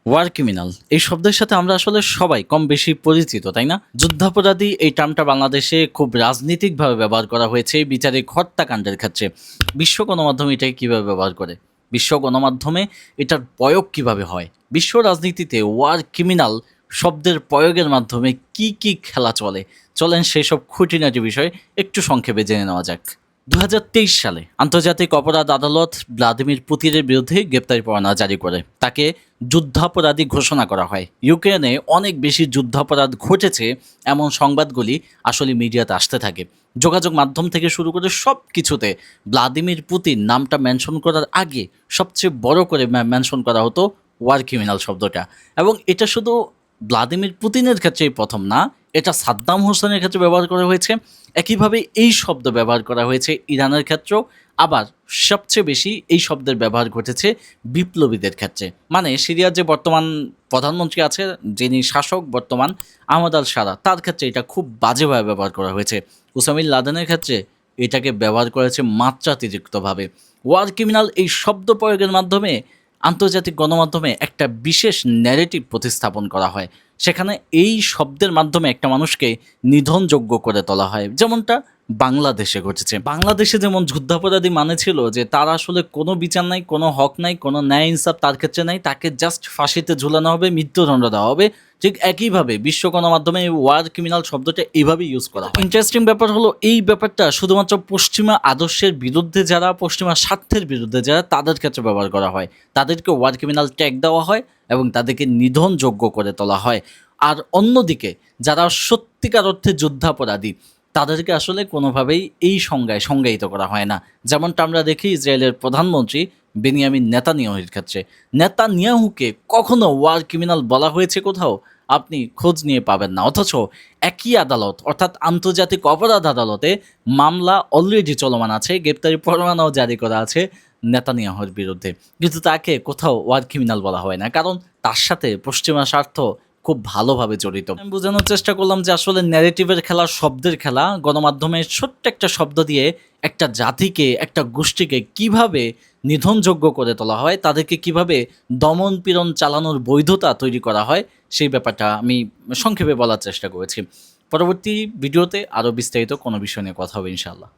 War criminal এই শব্দের সাথে আমরা আসলে সবাই কম বেশি পরিচিত, তাই না? যুদ্ধাপরাধী এই টার্মটা বাংলাদেশে খুব রাজনীতিকভাবে ব্যবহার করা হয়েছে বিচারিক হত্যাকাণ্ডের ক্ষেত্রে। বিশ্ব গণমাধ্যম এটাকে কিভাবে ব্যবহার করে, বিশ্ব গণমাধ্যমে এটার প্রয়োগ কিভাবে হয়, বিশ্ব রাজনীতিতে ওয়ার ক্রিমিনাল শব্দের প্রয়োগের মাধ্যমে কি কি খেলা চলে, চলেন সেসব খুঁটিনাটি বিষয় একটু সংক্ষেপে জেনে নেওয়া যাক। ২০২৩ সালে আন্তর্জাতিক অপরাধ আদালত ভ্লাদিমির পুতিনের বিরুদ্ধে গ্রেপ্তারি পরোয়ানা জারি করে তাকে যুদ্ধাপরাধী ঘোষণা করা হয়। ইউক্রেনে অনেক বেশি যুদ্ধাপরাধ ঘটেছে এমন সংবাদগুলি আসলে মিডিয়াতে আসতে থাকে। যোগাযোগ মাধ্যম থেকে শুরু করে সব কিছুতে ভ্লাদিমির পুতিন নামটা মেনশন করার আগে সবচেয়ে বড় করে মেনশন করা হতো ওয়ার ক্রিমিনাল শব্দটা। এবং এটা শুধু ভ্লাদিমির পুতিনের ক্ষেত্রেই প্রথম না, এটা সাদ্দাম হোসেনের ক্ষেত্রে ব্যবহার করা হয়েছে। একইভাবে এই শব্দ ব্যবহার করা হয়েছে ইরানের ক্ষেত্রেও। আবার সবচেয়ে বেশি এই শব্দের ব্যবহার ঘটেছে বিপ্লবীদের ক্ষেত্রে। মানে সিরিয়ার যে বর্তমান প্রধানমন্ত্রী আছে, যিনি শাসক বর্তমান, আহমদ আল সারা, তার ক্ষেত্রে এটা খুব বাজেভাবে ব্যবহার করা হয়েছে। উসামিল লাদেনের ক্ষেত্রে এটাকে ব্যবহার করেছে মাত্রাতিরিক্তভাবে। ওয়ার ক্রিমিনাল এই শব্দ প্রয়োগের মাধ্যমে আন্তর্জাতিক গণমাধ্যমে একটা বিশেষ ন্যারেটিভ প্রতিস্থাপন করা হয়। সেখানে এই শব্দের মাধ্যমে একটা মানুষকে নিধনযোগ্য করে তোলা হয়, যেমনটা বাংলাদেশে ঘটেছে। বাংলাদেশে যেমন যুদ্ধাপরাধী মানে ছিল যে তার আসলে কোনো বিচার নাই, কোনো হক নাই, কোনো ন্যায় ইনসাফ তার ক্ষেত্রে নাই, তাকে জাস্ট ফাঁসিতে ঝুলানো হবে, মৃত্যুদণ্ড দেওয়া হবে। ঠিক একইভাবে বিশ্ব গণমাধ্যমে ওয়ার ক্রিমিনাল শব্দটা এইভাবেই ইউজ করা হয়। ইন্টারেস্টিং ব্যাপার হলো এই ব্যাপারটা শুধুমাত্র পশ্চিমা আদর্শের বিরুদ্ধে যারা, পশ্চিমা স্বার্থের বিরুদ্ধে যারা, তাদের ক্ষেত্রে ব্যবহার করা হয়। তাদেরকে ওয়ার ক্রিমিনাল ট্যাগ দেওয়া হয় এবং তাদেরকে নিধনযোগ্য করে তোলা হয়। আর অন্যদিকে যারা সত্যিকার অর্থে যুদ্ধাপরাধী তাদেরকে আসলে কোনোভাবেই এই সংজ্ঞায় সংজ্ঞায়িত করা হয় না। যেমনটা আমরা দেখি ইসরায়েলের প্রধানমন্ত্রী বেনিয়ামিন নেতানিয়াহুর ক্ষেত্রে। নেতানিয়াহুকে কখনো ওয়ার ক্রিমিনাল বলা হয়েছে কোথাও আপনি খোঁজ নিয়ে পাবেন না। অথচ একই আদালত অর্থাৎ আন্তর্জাতিক অপরাধ আদালতে মামলা অলরেডি চলমান আছে, গ্রেপ্তারি পরোয়ানাও জারি করা আছে নেতানিয়াহুর বিরুদ্ধে, কিন্তু তাকে কোথাও ওয়ার ক্রিমিনাল বলা হয় না, কারণ তার সাথে পশ্চিমা স্বার্থ খুব ভালোভাবে জড়িত। আমি বোঝানোর চেষ্টা করলাম যে আসলে ন্যারেটিভের খেলা, শব্দের খেলা, গণমাধ্যমে ছোট্ট একটা শব্দ দিয়ে একটা জাতিকে, একটা গোষ্ঠীকে কিভাবে নিধনযোগ্য করে তোলা হয়, তাদেরকে কিভাবে দমন পীড়ন চালানোর বৈধতা তৈরি করা হয়, সেই ব্যাপারটা আমি সংক্ষেপে বলার চেষ্টা করেছি। পরবর্তী ভিডিওতে আরও বিস্তারিত কোনো বিষয় নিয়ে কথা হবে ইনশাআল্লাহ।